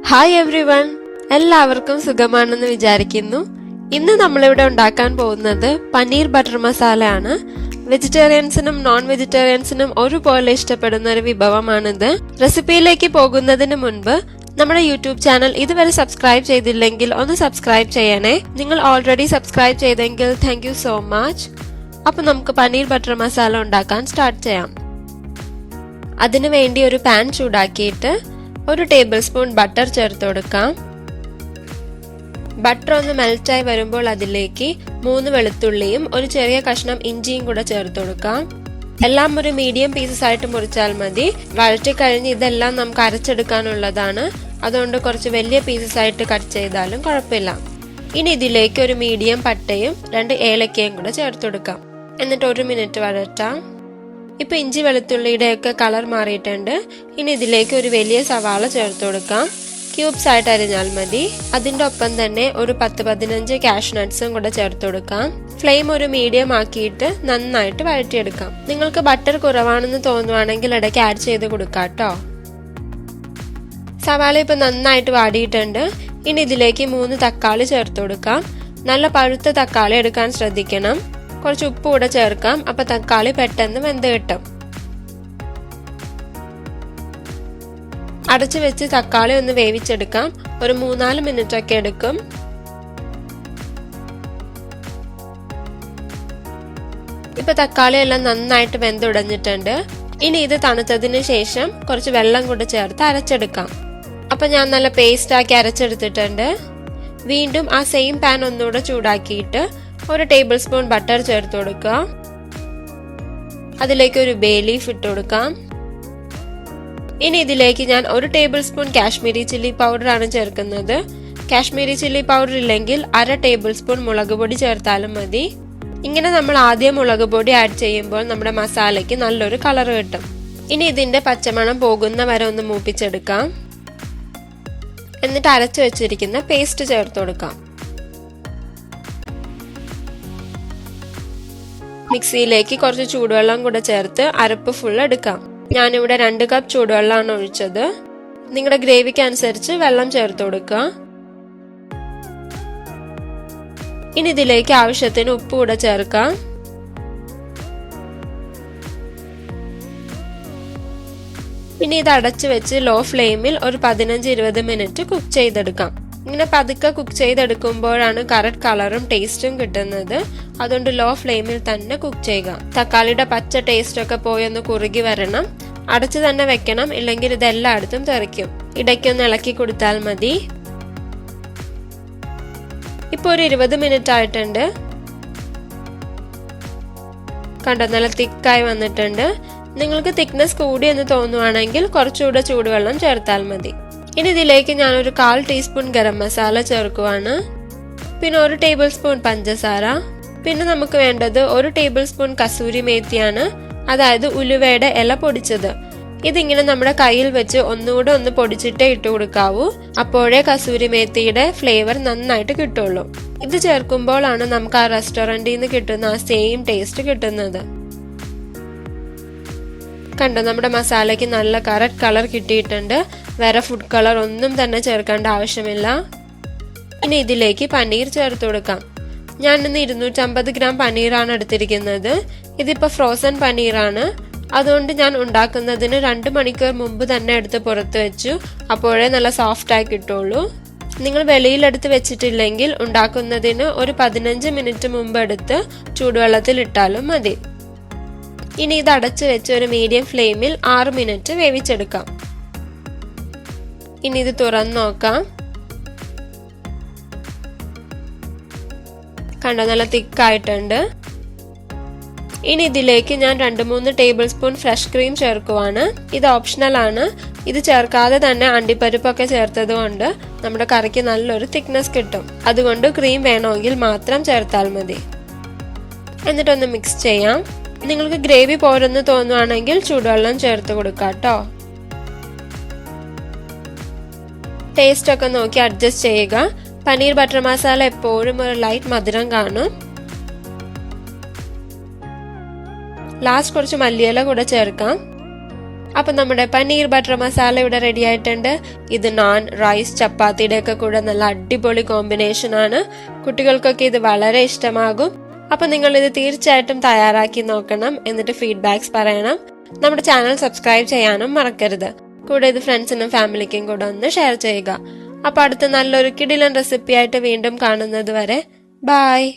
Hi everyone, എല്ലാവർക്കും സുഖമാണെന്ന് വിചാരിക്കുന്നു. ഇന്ന് നമ്മളിവിടെ ഉണ്ടാക്കാൻ പോകുന്നത് പനീർ ബട്ടർ മസാല ആണ്. വെജിറ്റേറിയൻസിനും നോൺ വെജിറ്റേറിയൻസിനും ഒരുപോലെ ഇഷ്ടപ്പെടുന്ന ഒരു വിഭവമാണിത്. റെസിപ്പിയിലേക്ക് പോകുന്നതിന് മുൻപ് നമ്മുടെ യൂട്യൂബ് ചാനൽ ഇതുവരെ സബ്സ്ക്രൈബ് ചെയ്തില്ലെങ്കിൽ ഒന്ന് സബ്സ്ക്രൈബ് ചെയ്യണേ. നിങ്ങൾ ഓൾറെഡി സബ്സ്ക്രൈബ് ചെയ്തെങ്കിൽ താങ്ക് യു സോ മച്ച്. അപ്പൊ നമുക്ക് പനീർ ബട്ടർ മസാല ഉണ്ടാക്കാൻ സ്റ്റാർട്ട് ചെയ്യാം. അതിനു വേണ്ടി ഒരു പാൻ ചൂടാക്കിയിട്ട് ഒരു ടേബിൾ സ്പൂൺ ബട്ടർ ചേർത്ത് കൊടുക്കാം. ബട്ടർ ഒന്ന് മെൽറ്റായി വരുമ്പോൾ അതിലേക്ക് 3 വെളുത്തുള്ളിയും ഒരു ചെറിയ കഷ്ണം ഇഞ്ചിയും കൂടെ ചേർത്ത് കൊടുക്കാം. എല്ലാം ഒരു മീഡിയം പീസസ് ആയിട്ട് മുറിച്ചാൽ മതി. വഴറ്റി കഴിഞ്ഞ് ഇതെല്ലാം നമുക്ക് അരച്ചെടുക്കാനുള്ളതാണ്. അതുകൊണ്ട് കുറച്ച് വലിയ പീസസ് ആയിട്ട് കട്ട് ചെയ്താലും കുഴപ്പമില്ല. ഇനി ഇതിലേക്ക് ഒരു മീഡിയം പട്ടയും 2 ഏലക്കയും കൂടെ ചേർത്ത് കൊടുക്കാം. എന്നിട്ട് 1 മിനിറ്റ് വഴറ്റാം. ഇപ്പൊ ഇഞ്ചി വെളുത്തുള്ളിയുടെ ഒക്കെ കളർ മാറിയിട്ടുണ്ട്. ഇനി ഇതിലേക്ക് ഒരു വലിയ സവാള ചേർത്ത് കൊടുക്കാം. ക്യൂബ്സ് ആയിട്ട് അരിഞ്ഞാൽ മതി. അതിന്റെ ഒപ്പം തന്നെ ഒരു 10-15 കാഷ്യൂ നട്ട്സും കൂടെ ചേർത്ത് കൊടുക്കാം. ഫ്ലെയിം ഒരു മീഡിയം ആക്കിയിട്ട് നന്നായിട്ട് വഴറ്റിയെടുക്കാം. നിങ്ങൾക്ക് ബട്ടർ കുറവാണെന്ന് തോന്നുവാണെങ്കിൽ ഇടയ്ക്ക് ആഡ് ചെയ്ത് കൊടുക്കാം കേട്ടോ. സവാള ഇപ്പൊ നന്നായിട്ട് വാടിയിട്ടുണ്ട്. ഇനി ഇതിലേക്ക് 3 തക്കാളി ചേർത്ത് കൊടുക്കാം. നല്ല പഴുത്ത തക്കാളി എടുക്കാൻ ശ്രദ്ധിക്കണം. കുറച്ച് ഉപ്പ് കൂടെ ചേർക്കാം. അപ്പൊ തക്കാളി പെട്ടെന്ന് വെന്ത് കിട്ടും. അടച്ചു വെച്ച് തക്കാളി ഒന്ന് വേവിച്ചെടുക്കാം. ഒരു 3-4 മിനിറ്റ് ഒക്കെ എടുക്കും. ഇപ്പൊ തക്കാളി എല്ലാം നന്നായിട്ട് വെന്തുടഞ്ഞിട്ടുണ്ട്. ഇനി ഇത് തണുത്തതിന് ശേഷം കുറച്ച് വെള്ളം കൂടെ ചേർത്ത് അരച്ചെടുക്കാം. അപ്പൊ ഞാൻ നല്ല പേസ്റ്റ് ആക്കി അരച്ചെടുത്തിട്ടുണ്ട്. വീണ്ടും ആ സെയിം പാൻ ഒന്നുകൂടെ ചൂടാക്കിയിട്ട് ഒരു ടേബിൾ സ്പൂൺ ബട്ടർ ചേർത്ത് കൊടുക്കുക. അതിലേക്ക് ഒരു ബേ ലീഫ് ഇട്ട് കൊടുക്കാം. ഇനി ഇതിലേക്ക് ഞാൻ ഒരു table spoon Kashmiri chilli powder ആണ് ചേർക്കുന്നത്. കാശ്മീരി ചില്ലി പൗഡർ ഇല്ലെങ്കിൽ 1/2 ടേബിൾ സ്പൂൺ മുളക് പൊടി ചേർത്താലും മതി. ഇങ്ങനെ നമ്മൾ ആദ്യം മുളക് പൊടി ആഡ് ചെയ്യുമ്പോൾ നമ്മുടെ മസാലയ്ക്ക് നല്ലൊരു കളർ കിട്ടും. ഇനി ഇതിന്റെ പച്ചമണം പോകുന്ന വരെ ഒന്ന് മൂപ്പിച്ചെടുക്കാം. എന്നിട്ട് അരച്ചു വെച്ചിരിക്കുന്ന പേസ്റ്റ് ചേർത്ത് കൊടുക്കാം. മിക്സിയിലേക്ക് കുറച്ച് ചൂടുവെള്ളം കൂടെ ചേർത്ത് അരപ്പ് ഫുൾ എടുക്കാം. ഞാനിവിടെ 2 കപ്പ് ചൂടുവെള്ളമാണ് ഒഴിച്ചത്. നിങ്ങളുടെ ഗ്രേവിക്ക് അനുസരിച്ച് വെള്ളം ചേർത്ത് കൊടുക്കുക. ഇനി ഇതിലേക്ക് ആവശ്യത്തിന് ഉപ്പ് കൂടെ ചേർക്കാം. ഇനി ഇത് അടച്ചു വെച്ച് ലോ ഫ്ലെയിമിൽ ഒരു 15-20 മിനിറ്റ് കുക്ക് ചെയ്തെടുക്കാം. ഇങ്ങനെ പതുക്കെ കുക്ക് ചെയ്തെടുക്കുമ്പോഴാണ് കറക്റ്റ് കളറും ടേസ്റ്റും കിട്ടുന്നത്. അതുകൊണ്ട് ലോ ഫ്ലെയിമിൽ തന്നെ കുക്ക് ചെയ്യുക. തക്കാളിയുടെ പച്ച ടേസ്റ്റ് ഒക്കെ പോയി ഒന്ന് കുറുകി വരണം. അടച്ചു തന്നെ വെക്കണം, ഇല്ലെങ്കിൽ ഇത് എല്ലായിടത്തും തെറിക്കും. ഇടയ്ക്കൊന്ന് ഇളക്കി കൊടുത്താൽ മതി. ഇപ്പൊ ഒരു 20 മിനിറ്റ് ആയിട്ടുണ്ട്. കണ്ടോ, നല്ല തിക്കായി വന്നിട്ടുണ്ട്. നിങ്ങൾക്ക് തിക്നെസ് കൂടി എന്ന് തോന്നുവാണെങ്കിൽ കുറച്ചുകൂടെ ചൂടുവെള്ളം ചേർത്താൽ മതി. ഇനി ഇതിലേക്ക് ഞാൻ ഒരു 1/4 ടീസ്പൂൺ ഗരം മസാല ചേർക്കുവാണ്. പിന്നെ 1 ടേബിൾ സ്പൂൺ പഞ്ചസാര. പിന്നെ നമുക്ക് വേണ്ടത് 1 ടേബിൾ സ്പൂൺ കസൂരി മേത്തിയാണ്, അതായത് ഉലുവയുടെ ഇല പൊടിച്ചത്. ഇതിങ്ങനെ നമ്മുടെ കയ്യിൽ വെച്ച് ഒന്നുകൂടെ ഒന്ന് പൊടിച്ചിട്ടേ ഇട്ട് കൊടുക്കാവൂ. അപ്പോഴേ കസൂരി മേത്തിയുടെ ഫ്ലേവർ നന്നായിട്ട് കിട്ടുള്ളൂ. ഇത് ചേർക്കുമ്പോഴാണ് നമുക്ക് ആ റെസ്റ്റോറന്റിൽ നിന്ന് കിട്ടുന്ന ആ സെയിം ടേസ്റ്റ് കിട്ടുന്നത്. കണ്ടോ, നമ്മുടെ മസാലയ്ക്ക് നല്ല കറക്റ്റ് കളർ കിട്ടിയിട്ടുണ്ട്. വേറെ ഫുഡ് കളർ ഒന്നും തന്നെ ചേർക്കേണ്ട ആവശ്യമില്ല. ഇനി ഇതിലേക്ക് പനീർ ചേർത്ത് കൊടുക്കാം. ഞാൻ ഇന്ന് 250 ഗ്രാം പനീറാണ് എടുത്തിരിക്കുന്നത്. ഇതിപ്പോ ഫ്രോസൺ പനീറാണ്. അതുകൊണ്ട് ഞാൻ ഉണ്ടാക്കുന്നതിന് 2 മണിക്കൂർ മുമ്പ് തന്നെ എടുത്ത് പുറത്ത് വെച്ചു. അപ്പോഴേ നല്ല സോഫ്റ്റ് ആയി കിട്ടുള്ളൂ. നിങ്ങൾ വെളിയിലെടുത്ത് വെച്ചിട്ടില്ലെങ്കിൽ ഉണ്ടാക്കുന്നതിന് ഒരു 15 മിനിറ്റ് മുമ്പ് എടുത്ത് ചൂടുവെള്ളത്തിൽ ഇട്ടാലും മതി. ഇനി ഇത് അടച്ചു വെച്ച് ഒരു മീഡിയം ഫ്ലെയിമിൽ 6 മിനിറ്റ് വേവിച്ചെടുക്കാം. ഇനി ഇത് തുറന്നു നോക്കാം. കണ്ടോ, നല്ല തിക്കായിട്ടുണ്ട്. ഇനി ഇതിലേക്ക് ഞാൻ 2-3 ടേബിൾ സ്പൂൺ ഫ്രഷ് ക്രീം ചേർക്കുവാണ്. ഇത് ഓപ്ഷണൽ ആണ്. ഇത് ചേർക്കാതെ തന്നെ അണ്ടിപ്പരിപ്പൊക്കെ ചേർത്തത് കൊണ്ട് നമ്മുടെ കറിക്ക് നല്ലൊരു തിക്നെസ് കിട്ടും. അതുകൊണ്ട് ക്രീം വേണമെങ്കിൽ മാത്രം ചേർത്താൽ മതി. എന്നിട്ടൊന്ന് മിക്സ് ചെയ്യാം. നിങ്ങൾക്ക് ഗ്രേവി പോരെന്ന് തോന്നുവാണെങ്കിൽ ചൂടുവെള്ളം ചേർത്ത് കൊടുക്കാം കേട്ടോ. ടേസ്റ്റ് ഒക്കെ നോക്കി അഡ്ജസ്റ്റ് ചെയ്യുക. പനീർ ബട്ടർ മസാല എപ്പോഴും ഒരു ലൈറ്റ് മധുരം കാണും. ലാസ്റ്റ് കുറച്ച് മല്ലിയില കൂടെ ചേർക്കാം. അപ്പൊ നമ്മുടെ പനീർ ബട്ടർ മസാല ഇവിടെ റെഡി ആയിട്ടുണ്ട്. ഇത് നാൻ, റൈസ്, ചപ്പാത്തിയുടെ ഒക്കെ കൂടെ നല്ല അടിപൊളി കോമ്പിനേഷൻ ആണ്. കുട്ടികൾക്കൊക്കെ ഇത് വളരെ ഇഷ്ടമാകും. അപ്പൊ നിങ്ങൾ ഇത് തീർച്ചയായിട്ടും തയ്യാറാക്കി നോക്കണം. എന്നിട്ട് ഫീഡ്ബാക്സ് പറയണം. നമ്മുടെ ചാനൽ സബ്സ്ക്രൈബ് ചെയ്യാനും മറക്കരുത്. കൂടെ ഇത് ഫ്രണ്ട്സിനും ഫാമിലിക്കും കൂടെ ഒന്ന് ഷെയർ ചെയ്യുക. അപ്പൊ അടുത്ത നല്ലൊരു കിടിലൻ റെസിപ്പി ആയിട്ട് വീണ്ടും കാണുന്നത് വരെ ബൈ.